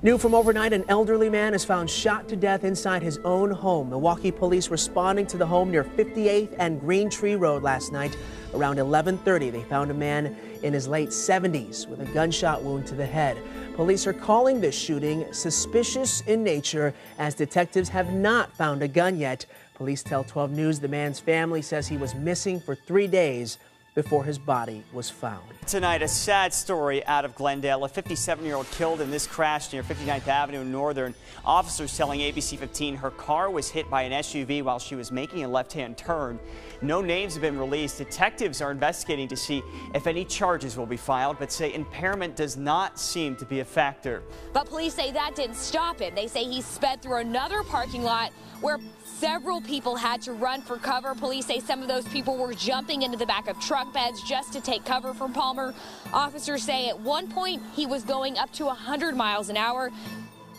New from overnight, an elderly man is found shot to death inside his own home. Milwaukee police responding to the home near 58th and Green Tree Road last night. Around 11:30, they found a man in his late 70s with a gunshot wound to the head. Police are calling this shooting suspicious in nature, as detectives have not found a gun yet. Police tell 12 News the man's family says he was missing for 3 days before his body was found. Tonight, a sad story out of Glendale. A 57-year-old killed in this crash near 59th Avenue Northern. Officers telling ABC 15 her car was hit by an SUV while she was making a left-hand turn. No names have been released. Detectives are investigating to see if any charges will be filed, but say impairment does not seem to be a factor. But police say that didn't stop him. They say he sped through another parking lot where several people had to run for cover. Police say some of those people were jumping into the back of truck beds just to take cover from Palmer. Officers say at one point he was going up to 100 miles an hour.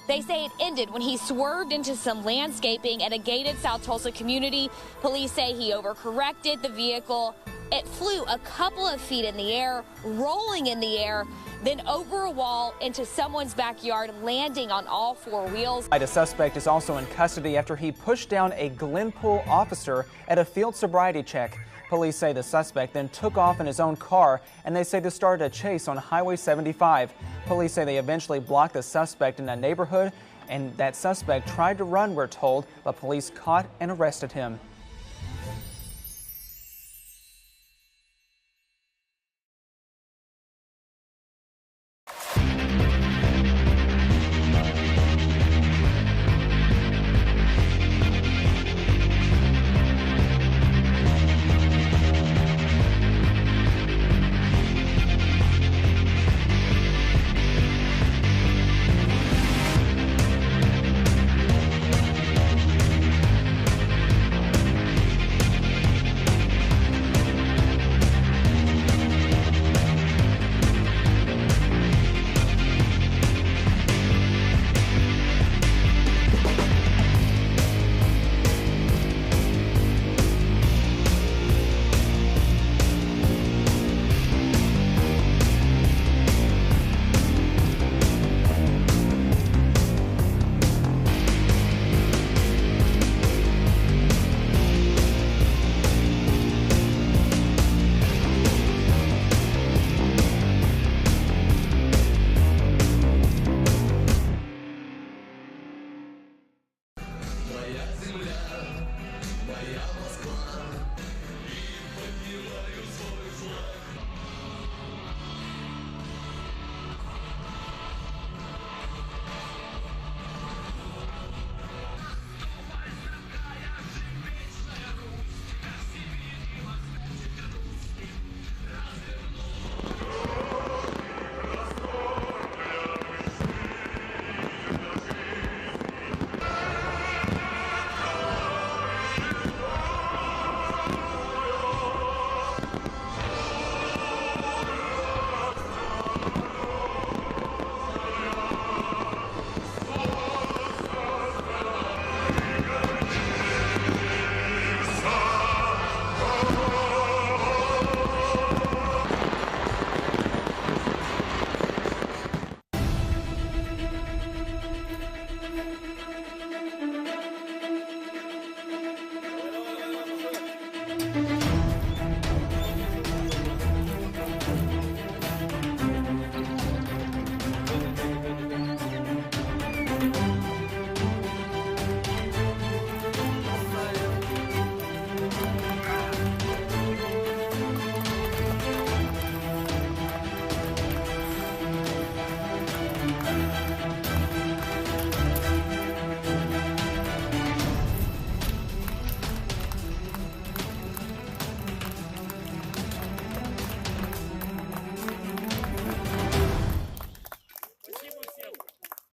They say it ended when he swerved into some landscaping at a gated South Tulsa community. Police say he overcorrected the vehicle. It flew a couple of feet in the air, rolling in the air, then over a wall into someone's backyard, landing on all four wheels. The suspect is also in custody after he pushed down a Glenpool officer at a field sobriety check. Police say the suspect then took off in his own car, and they say they started a chase on Highway 75. Police say they eventually blocked the suspect in a neighborhood, and that suspect tried to run, we're told, but police caught and arrested him.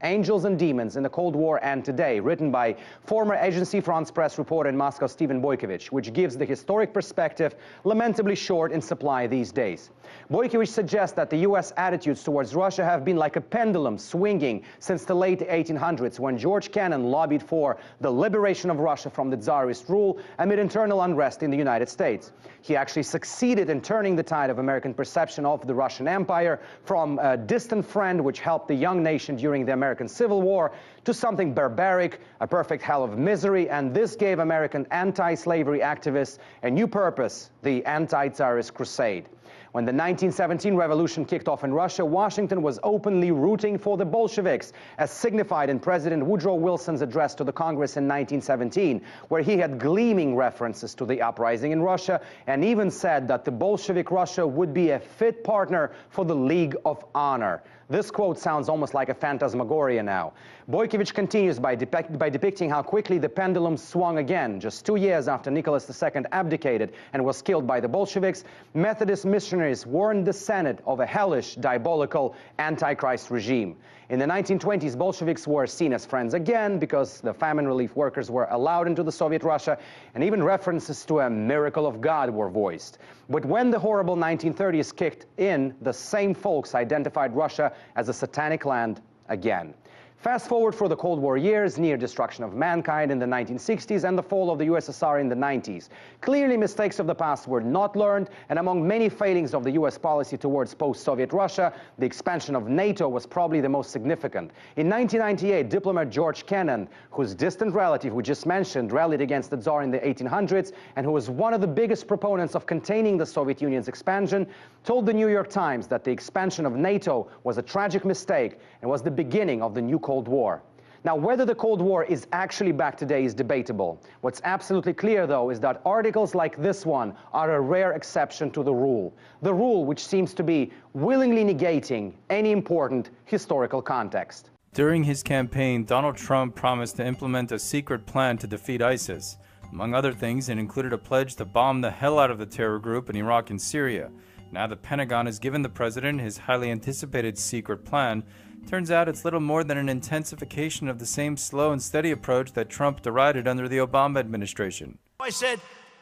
Angels and Demons in the Cold War and Today, written by former Agency France Press reporter in Moscow Steven Boykovich, which gives the historic perspective lamentably short in supply these days. Boykovich suggests that the U.S. attitudes towards Russia have been like a pendulum swinging since the late 1800s, when George Kennan lobbied for the liberation of Russia from the Tsarist rule amid internal unrest in the United States. He actually succeeded in turning the tide of American perception of the Russian Empire from a distant friend which helped the young nation during the American American Civil War to something barbaric, a perfect hell of misery, and this gave American anti-slavery activists a new purpose, the anti-Tsarist crusade. When the 1917 revolution kicked off in Russia, Washington was openly rooting for the Bolsheviks, as signified in President Woodrow Wilson's address to the Congress in 1917, where he had gleaming references to the uprising in Russia and even said that the Bolshevik Russia would be a fit partner for the League of Honor. This quote sounds almost like a phantasmagoria now. Boykevich continues by depicting how quickly the pendulum swung again. Just 2 years after Nicholas II abdicated and was killed by the Bolsheviks, Methodist missionaries warned the Senate of a hellish, diabolical Antichrist regime. In the 1920s, Bolsheviks were seen as friends again because the famine relief workers were allowed into the Soviet Russia, and even references to a miracle of God were voiced. But when the horrible 1930s kicked in, the same folks identified Russia as a satanic land again. Fast forward for the Cold War years, near destruction of mankind in the 1960s and the fall of the USSR in the 90s. Clearly, mistakes of the past were not learned, and among many failings of the US policy towards post-Soviet Russia, the expansion of NATO was probably the most significant. In 1998, diplomat George Kennan, whose distant relative we just mentioned rallied against the Tsar in the 1800s and who was one of the biggest proponents of containing the Soviet Union's expansion, told the New York Times that the expansion of NATO was a tragic mistake and was the beginning of the new Cold War. Now, whether the Cold War is actually back today is debatable. What's absolutely clear, though, is that articles like this one are a rare exception to the rule which seems to be willingly negating any important historical context. During his campaign, Donald Trump promised to implement a secret plan to defeat ISIS. Among other things, it included a pledge to bomb the hell out of the terror group in Iraq and Syria. Now the Pentagon has given the president his highly anticipated secret plan. Turns out it's little more than an intensification of the same slow and steady approach that Trump derided under the Obama administration. I said,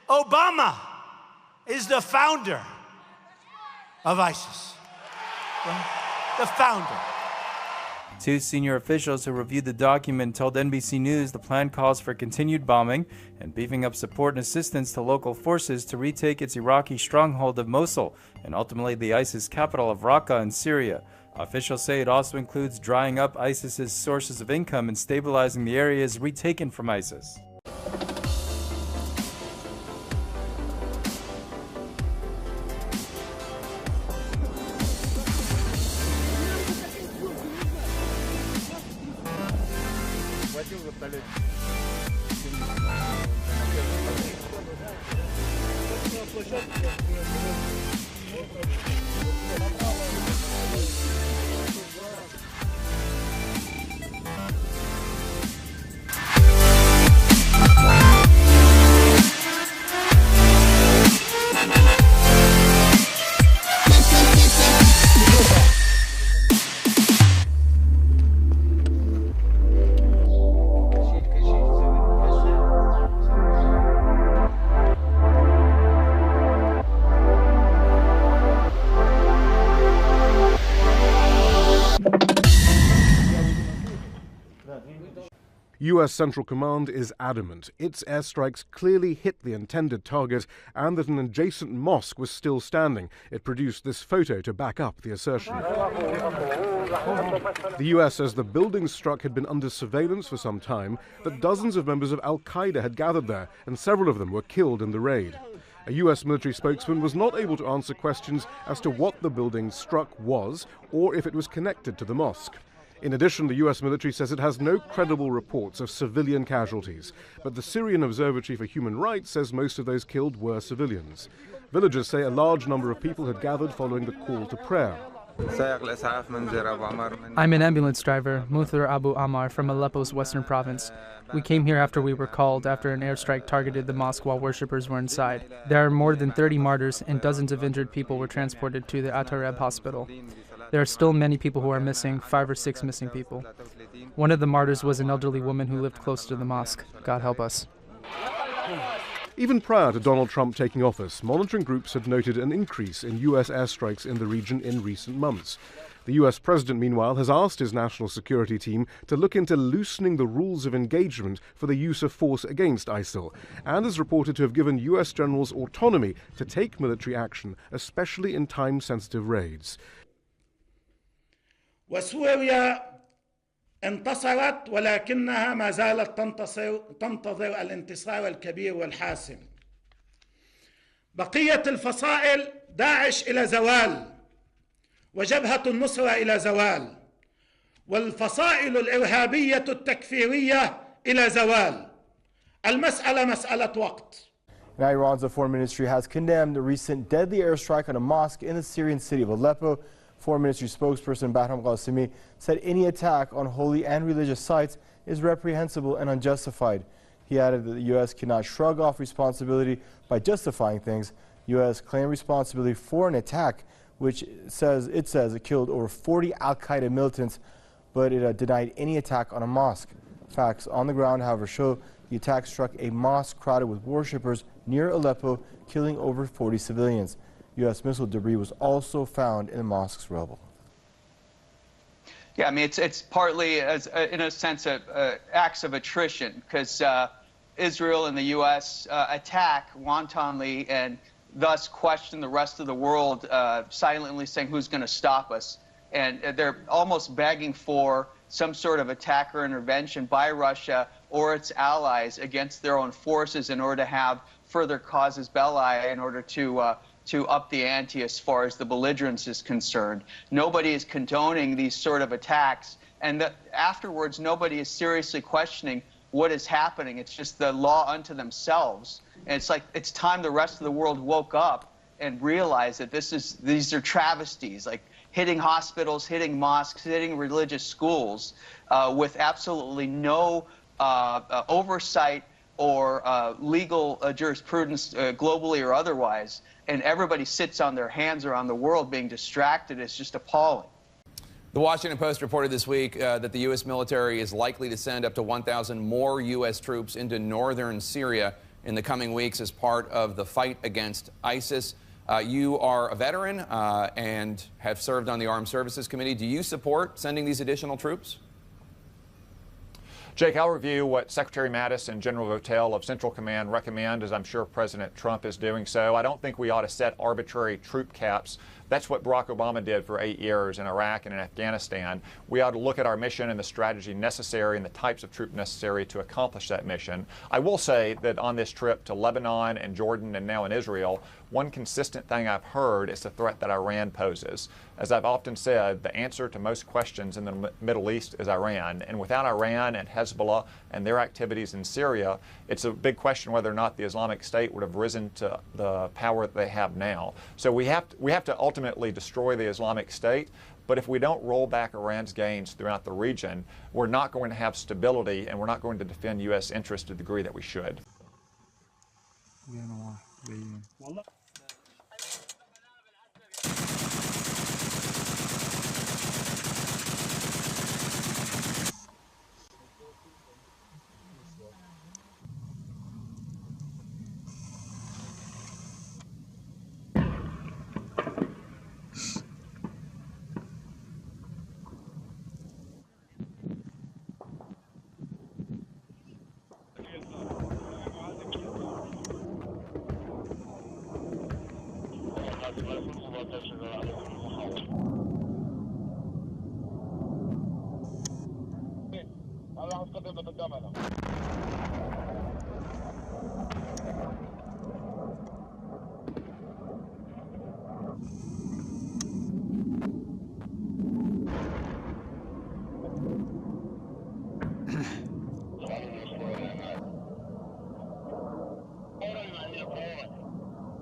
Obama is the founder of ISIS. The founder. Two senior officials who reviewed the document told NBC News the plan calls for continued bombing and beefing up support and assistance to local forces to retake its Iraqi stronghold of Mosul and ultimately the ISIS capital of Raqqa in Syria. Officials say it also includes drying up ISIS's sources of income and stabilizing the areas retaken from ISIS. US Central Command is adamant its airstrikes clearly hit the intended target and that an adjacent mosque was still standing. It produced this photo to back up the assertion. The US says the building struck had been under surveillance for some time, that dozens of members of Al-Qaeda had gathered there, and several of them were killed in the raid. A US military spokesman was not able to answer questions as to what the building struck was or if it was connected to the mosque. In addition, the US military says it has no credible reports of civilian casualties, but the Syrian Observatory for Human Rights says most of those killed were civilians. Villagers say a large number of people had gathered following the call to prayer. I'm an ambulance driver, Muthar Abu Ammar, from Aleppo's western province. We came here after we were called after an airstrike targeted the mosque while worshippers were inside. There are more than 30 martyrs and dozens of injured people were transported to the Atareb hospital. There are still many people who are missing, 5 or 6 missing people. One of the martyrs was an elderly woman who lived close to the mosque. God help us. Even prior to Donald Trump taking office, monitoring groups had noted an increase in US airstrikes in the region in recent months. The US president, meanwhile, has asked his national security team to look into loosening the rules of engagement for the use of force against ISIL, and is reported to have given US generals autonomy to take military action, especially in time-sensitive raids. انتصرت ولكنها ما زالت تنتظر الانتصار الكبير والحاسم. بقية الفصائل داعش إلى زوال وجبهة النصرة إلى زوال والفصائل الإرهابية التكفيرية إلى زوال. المسألة مسألة وقت. Now, Iran's foreign ministry has condemned the recent deadly airstrike on a mosque in the Syrian city of Aleppo. Foreign Ministry spokesperson Bahram Qasimi said any attack on holy and religious sites is reprehensible and unjustified. He added that the U.S. cannot shrug off responsibility by justifying things. U.S. claimed responsibility for an attack which it says it killed over 40 al-Qaeda militants, but it denied any attack on a mosque. Facts on the ground, however, show the attack struck a mosque crowded with worshippers near Aleppo, killing over 40 civilians. U.S. missile debris was also found in the mosque's rubble. Yeah, I mean, it's partly, in a sense, acts of attrition, because Israel and the U.S. attack wantonly and thus question the rest of the world, silently saying who's going to stop us. And they're almost begging for some sort of attack or intervention by Russia or its allies against their own forces in order to have further casus belli, in order to up the ante as far as the belligerence is concerned. Nobody is condoning these sort of attacks, and afterwards nobody is seriously questioning what is happening. It's just the law unto themselves. And it's like it's time the rest of the world woke up and realized that these are travesties, like hitting hospitals, hitting mosques, hitting religious schools with absolutely no oversight or legal jurisprudence globally or otherwise, and everybody sits on their hands around the world being distracted. It's just appalling. The Washington Post reported this week that the U.S. military is likely to send up to 1,000 more U.S. troops into northern Syria in the coming weeks as part of the fight against ISIS. You are a veteran and have served on the Armed Services Committee. Do you support sending these additional troops? Jake, I'll review what Secretary Mattis and General Votel of Central Command recommend, as I'm sure President Trump is doing so. I don't think we ought to set arbitrary troop caps. That's what Barack Obama did for 8 years in Iraq and in Afghanistan. We ought to look at our mission and the strategy necessary and the types of troops necessary to accomplish that mission. I will say that on this trip to Lebanon and Jordan and now in Israel, one consistent thing I've heard is the threat that Iran poses. As I've often said, the answer to most questions in the Middle East is Iran. And without Iran and Hezbollah and their activities in Syria, it's a big question whether or not the Islamic State would have risen to the power that they have now. So we have to ultimately destroy the Islamic State. But if we don't roll back Iran's gains throughout the region, we're not going to have stability and we're not going to defend U.S. interests to the degree that we should.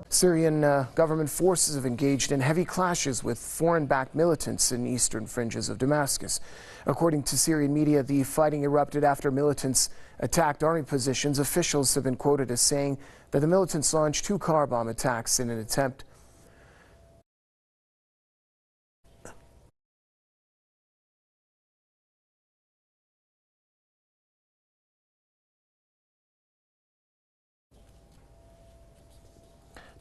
Syrian government forces have engaged in heavy clashes with foreign-backed militants in eastern fringes of Damascus. According to Syrian media, the fighting erupted after militants attacked army positions. Officials have been quoted as saying that the militants launched 2 car bomb attacks in an attempt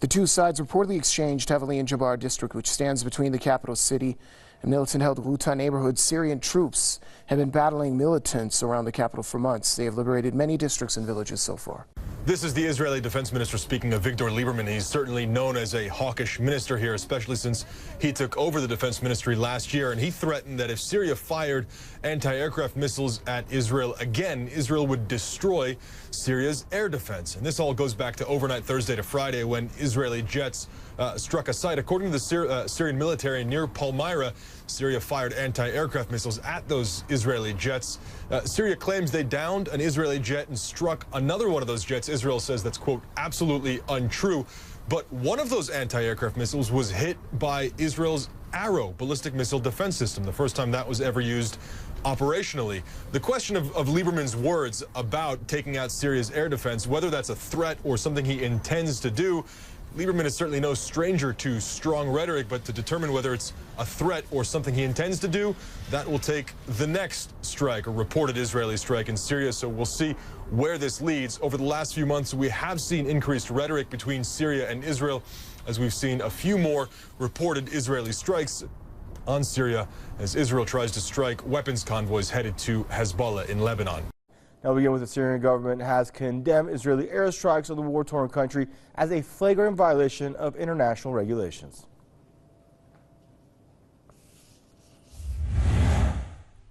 The two sides reportedly exchanged heavily in Jabbar district, which stands between the capital city and militant-held Ghouta neighborhood. Syrian troops have been battling militants around the capital for months. They have liberated many districts and villages so far. This is the Israeli defense minister speaking, Avigdor Lieberman. He's certainly known as a hawkish minister here, especially since he took over the defense ministry last year. And he threatened that if Syria fired anti-aircraft missiles at Israel again, Israel would destroy Syria's air defense. And this all goes back to overnight Thursday to Friday when Israeli jets struck a site. According to the Syrian military near Palmyra, Syria fired anti-aircraft missiles at those Israeli jets. Syria claims they downed an Israeli jet and struck another one of those jets. Israel says that's, quote, absolutely untrue. But one of those anti-aircraft missiles was hit by Israel's Arrow ballistic missile defense system, the first time that was ever used operationally. The question of Lieberman's words about taking out Syria's air defense, whether that's a threat or something he intends to do, Lieberman is certainly no stranger to strong rhetoric, but to determine whether it's a threat or something he intends to do, that will take the next strike, a reported Israeli strike in Syria. So we'll see where this leads. Over the last few months, we have seen increased rhetoric between Syria and Israel, as we've seen a few more reported Israeli strikes on Syria as Israel tries to strike weapons convoys headed to Hezbollah in Lebanon. Now we begin with the Syrian government has condemned Israeli airstrikes on the war-torn country as a flagrant violation of international regulations.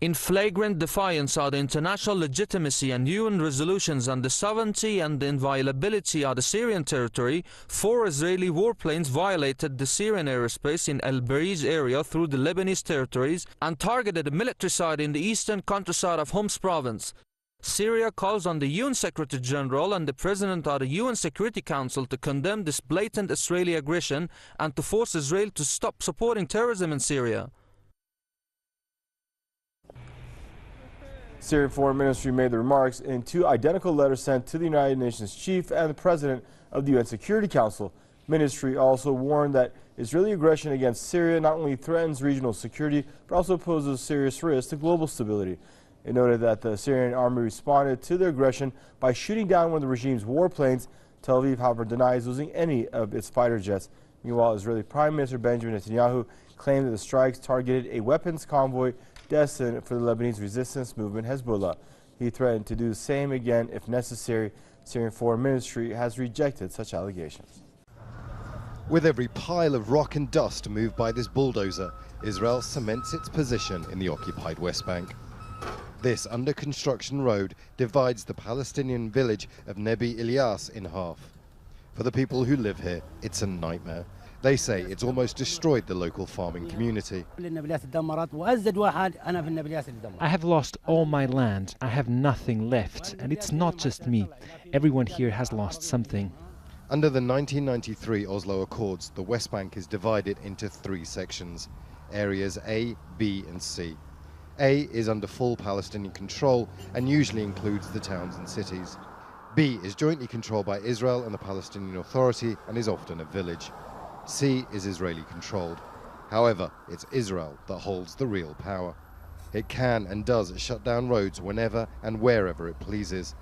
In flagrant defiance of the international legitimacy and UN resolutions on the sovereignty and the inviolability of the Syrian territory, 4 Israeli warplanes violated the Syrian airspace in El Bariz area through the Lebanese territories and targeted a military site in the eastern countryside of Homs province. Syria calls on the UN Secretary General and the President of the UN Security Council to condemn this blatant Israeli aggression and to force Israel to stop supporting terrorism in Syria. Syrian Foreign Ministry made the remarks in 2 identical letters sent to the United Nations chief and the President of the UN Security Council. Ministry also warned that Israeli aggression against Syria not only threatens regional security, but also poses serious risk to global stability. It noted that the Syrian army responded to the aggression by shooting down one of the regime's warplanes. Tel Aviv, however, denies losing any of its fighter jets. Meanwhile, Israeli Prime Minister Benjamin Netanyahu claimed that the strikes targeted a weapons convoy destined for the Lebanese resistance movement Hezbollah. He threatened to do the same again if necessary. Syrian Foreign Ministry has rejected such allegations. With every pile of rock and dust moved by this bulldozer, Israel cements its position in the occupied West Bank. This under-construction road divides the Palestinian village of Nebi Ilyas in half. For the people who live here, it's a nightmare. They say it's almost destroyed the local farming community. I have lost all my land. I have nothing left. And it's not just me. Everyone here has lost something. Under the 1993 Oslo Accords, the West Bank is divided into 3 sections, areas A, B and C. A is under full Palestinian control and usually includes the towns and cities. B is jointly controlled by Israel and the Palestinian Authority and is often a village. C is Israeli controlled. However, it's Israel that holds the real power. It can and does shut down roads whenever and wherever it pleases.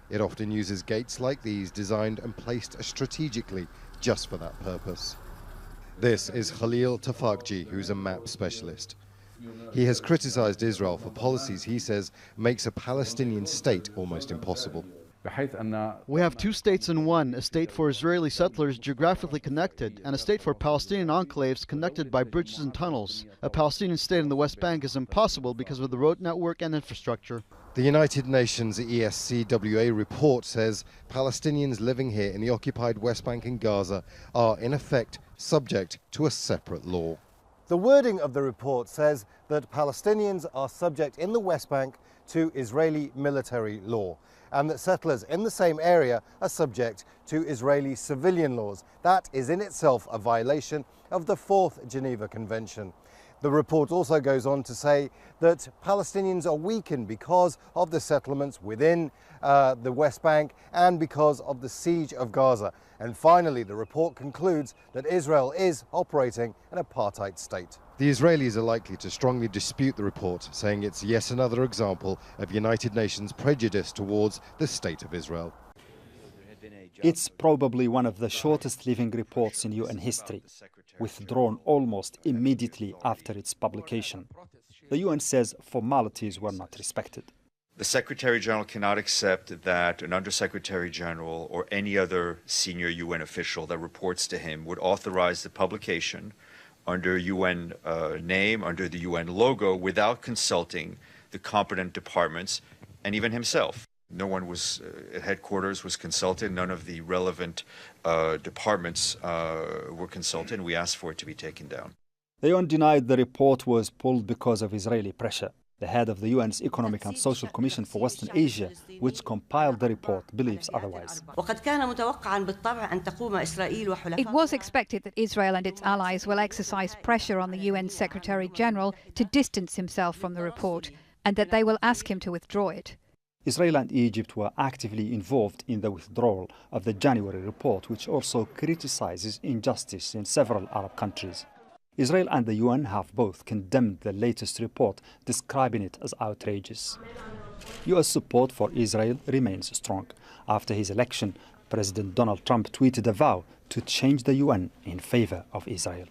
It often uses gates like these designed and placed strategically just for that purpose. This is Khalil Tafakji, who's a map specialist. He has criticized Israel for policies he says makes a Palestinian state almost impossible. We have 2 states in one, a state for Israeli settlers geographically connected and a state for Palestinian enclaves connected by bridges and tunnels. A Palestinian state in the West Bank is impossible because of the road network and infrastructure. The United Nations ESCWA report says Palestinians living here in the occupied West Bank and Gaza are in effect subject to a separate law. The wording of the report says that Palestinians are subject in the West Bank to Israeli military law, and that settlers in the same area are subject to Israeli civilian laws. That is in itself a violation of the 4th Geneva Convention. The report also goes on to say that Palestinians are weakened because of the settlements within the West Bank and because of the siege of Gaza. And finally, the report concludes that Israel is operating an apartheid state. The Israelis are likely to strongly dispute the report, saying it's yet another example of United Nations prejudice towards the State of Israel. It's probably one of the shortest living reports in UN history, withdrawn almost immediately after its publication. The UN says formalities were not respected. The Secretary General cannot accept that an Undersecretary General or any other senior UN official that reports to him would authorize the publication under UN name, under the UN logo, without consulting the competent departments and even himself. No one was at headquarters was consulted. None of the relevant departments were consulted, and we asked for it to be taken down. The UN denied the report was pulled because of Israeli pressure. The head of the UN's Economic and Social Commission for Western Asia, which compiled the report, believes otherwise. It was expected that Israel and its allies will exercise pressure on the UN Secretary-General to distance himself from the report, and that they will ask him to withdraw it. Israel and Egypt were actively involved in the withdrawal of the January report, which also criticizes injustice in several Arab countries. Israel and the UN have both condemned the latest report, describing it as outrageous. US support for Israel remains strong. After his election, President Donald Trump tweeted a vow to change the UN in favor of Israel.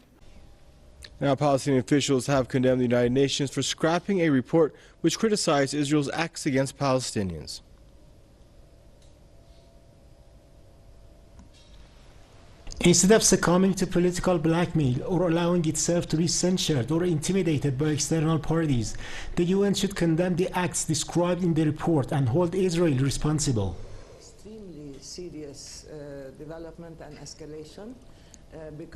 Now, Palestinian officials have condemned the United Nations for scrapping a report which criticized Israel's acts against Palestinians. Instead of succumbing to political blackmail or allowing itself to be censured or intimidated by external parties, the UN should condemn the acts described in the report and hold Israel responsible. Extremely serious development and escalation.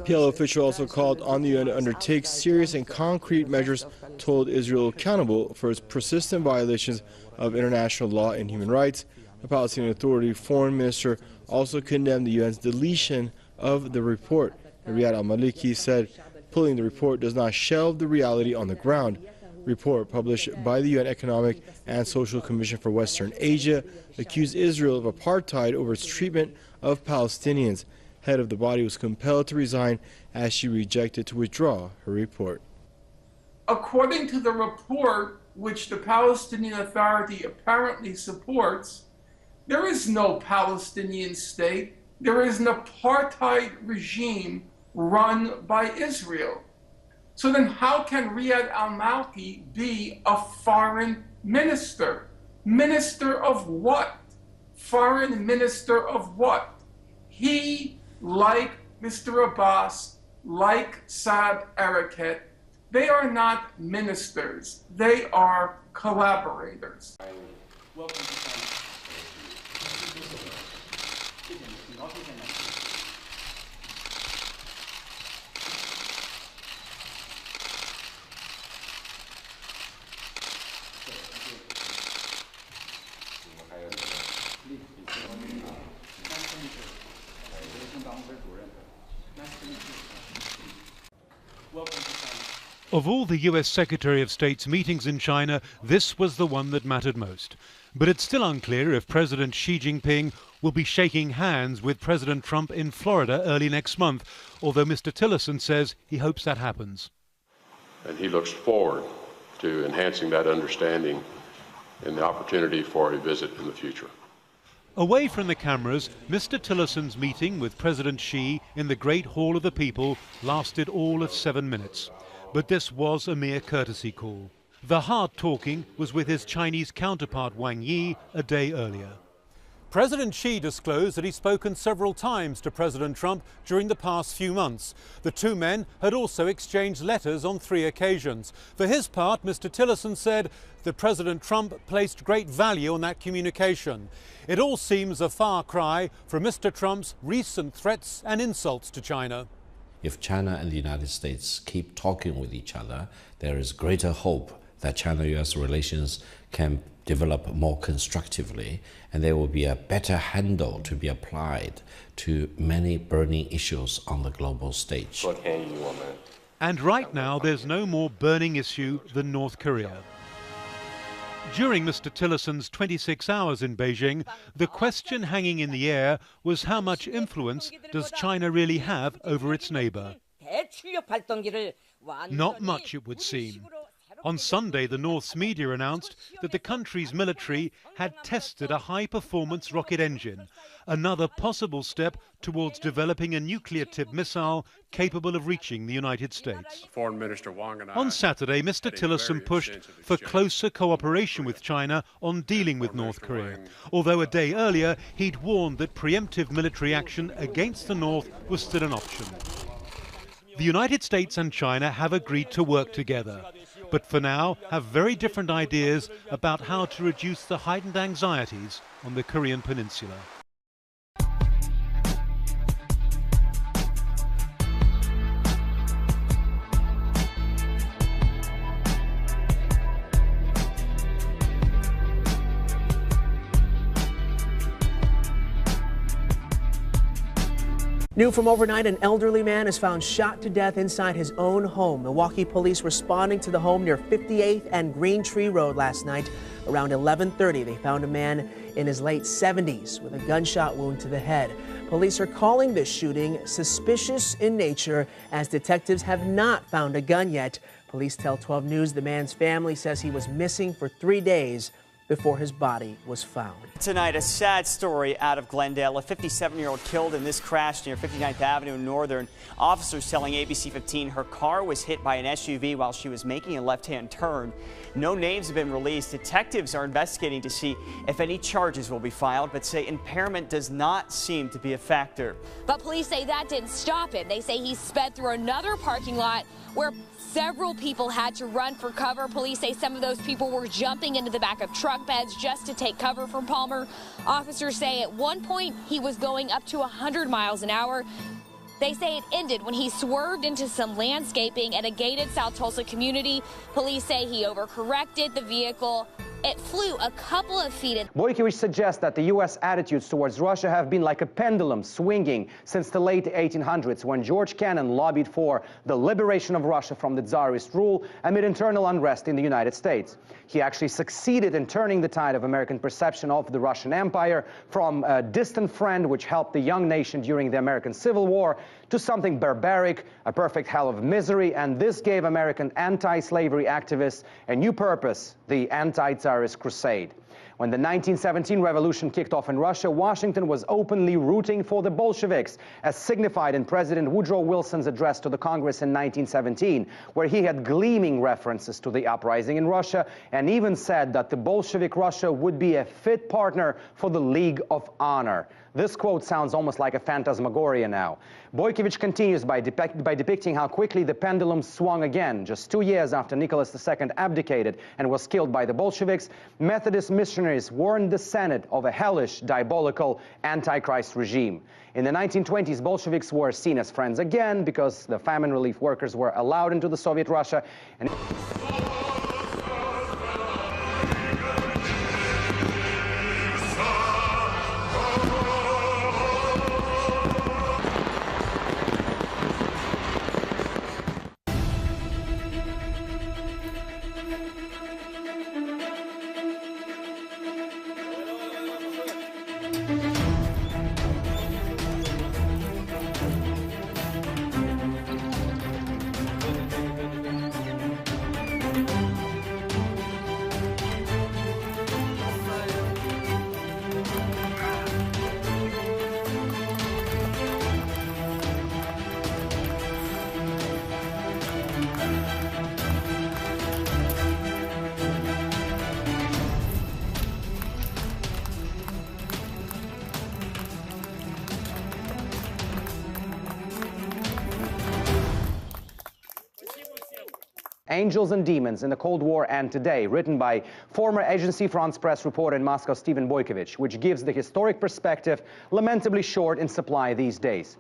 PLO official also called on the UN to undertake serious and concrete measures to hold Israel accountable for its persistent violations of international law and human rights. The Palestinian Authority foreign minister also condemned the UN's deletion of the report. Riyad al-Maliki said pulling the report does not shelve the reality on the ground. Report published by the UN Economic and Social Commission for Western Asia accused Israel of apartheid over its treatment of Palestinians. Head of the body was compelled to resign as she rejected to withdraw her report. According to the report, which the Palestinian Authority apparently supports, there is no Palestinian state. There is an apartheid regime run by Israel. So then how can Riyad al-Maliki be a foreign minister? Minister of what? Foreign minister of what? He, like Mr. Abbas, like Saad Erekat, they are not ministers. They are collaborators. Of all the US Secretary of State's meetings in China, this was the one that mattered most. But it's still unclear if President Xi Jinping will be shaking hands with President Trump in Florida early next month, although Mr. Tillerson says he hopes that happens. And he looks forward to enhancing that understanding and the opportunity for a visit in the future. Away from the cameras, Mr. Tillerson's meeting with President Xi in the Great Hall of the People lasted all of 7 minutes. But this was a mere courtesy call. The hard talking was with his Chinese counterpart Wang Yi a day earlier. President Xi disclosed that he'd spoken several times to President Trump during the past few months. The two men had also exchanged letters on 3 occasions. For his part, Mr. Tillerson said that President Trump placed great value on that communication. It all seems a far cry from Mr. Trump's recent threats and insults to China. If China and the United States keep talking with each other, there is greater hope that China-US relations can develop more constructively, and there will be a better handle to be applied to many burning issues on the global stage. And right now, there's no more burning issue than North Korea. During Mr. Tillerson's 26 hours in Beijing, the question hanging in the air was how much influence does China really have over its neighbor? Not much, it would seem. On Sunday, the North's media announced that the country's military had tested a high-performance rocket engine, another possible step towards developing a nuclear-tipped missile capable of reaching the United States. Foreign Minister Wang and I On Saturday, Mr. Tillerson pushed for closer cooperation with China on dealing with North Korea, although a day earlier he'd warned that preemptive military action against the North was still an option. The United States and China have agreed to work together, but for now have very different ideas about how to reduce the heightened anxieties on the Korean peninsula. New from overnight, an elderly man is found shot to death inside his own home. Milwaukee police responding to the home near 58th and Green Tree Road last night. Around 11:30, they found a man in his late 70s with a gunshot wound to the head. Police are calling this shooting suspicious in nature, as detectives have not found a gun yet. Police tell 12 News the man's family says he was missing for 3 days before his body was found. Tonight, a sad story out of Glendale. A 57-year-old killed in this crash near 59th Avenue in Northern. Officers telling ABC 15 her car was hit by an SUV while she was making a left-hand turn. No names have been released. Detectives are investigating to see if any charges will be filed, but say impairment does not seem to be a factor. But police say that didn't stop him. They say he sped through another parking lot where several people had to run for cover. Police say some of those people were jumping into the back of truck beds just to take cover from Palmer. Officers say at one point he was going up to 100 miles an hour. They say it ended when he swerved into some landscaping at a gated South Tulsa community. Police say he overcorrected the vehicle. It flew a couple of feet. Boykiewicz suggests that the U.S. attitudes towards Russia have been like a pendulum swinging since the late 1800s, when George Kennan lobbied for the liberation of Russia from the Tsarist rule amid internal unrest in the United States. He actually succeeded in turning the tide of American perception of the Russian Empire from a distant friend which helped the young nation during the American Civil War to something barbaric, a perfect hell of misery, and this gave American anti-slavery activists a new purpose, the anti-Tsarist crusade. When the 1917 revolution kicked off in Russia, Washington was openly rooting for the Bolsheviks, as signified in President Woodrow Wilson's address to the Congress in 1917, where he had gleaming references to the uprising in Russia and even said that the Bolshevik Russia would be a fit partner for the League of Honor. This quote sounds almost like a phantasmagoria now. Boykiewicz continues by depicting how quickly the pendulum swung again. Just 2 years after Nicholas II abdicated and was killed by the Bolsheviks, Methodist missionaries warned the Senate of a hellish, diabolical Antichrist regime. In the 1920s, Bolsheviks were seen as friends again because the famine relief workers were allowed into the Soviet Russia. And Angels and Demons in the Cold War and Today, written by former Agency France Press reporter in Moscow, Stephen Boykiewicz, which gives the historic perspective lamentably short in supply these days.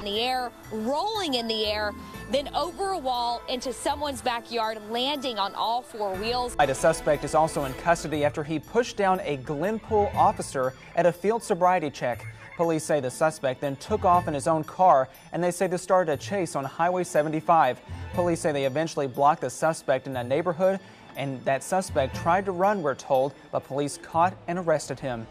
the air, rolling in the air, then over a wall into someone's backyard, landing on all four wheels. The suspect is also in custody after he pushed down a Glenpool officer at a field sobriety check. Police say the suspect then took off in his own car, and they say this started a chase on Highway 75. Police say they eventually blocked the suspect in a neighborhood, and that suspect tried to run, we're told, but police caught and arrested him.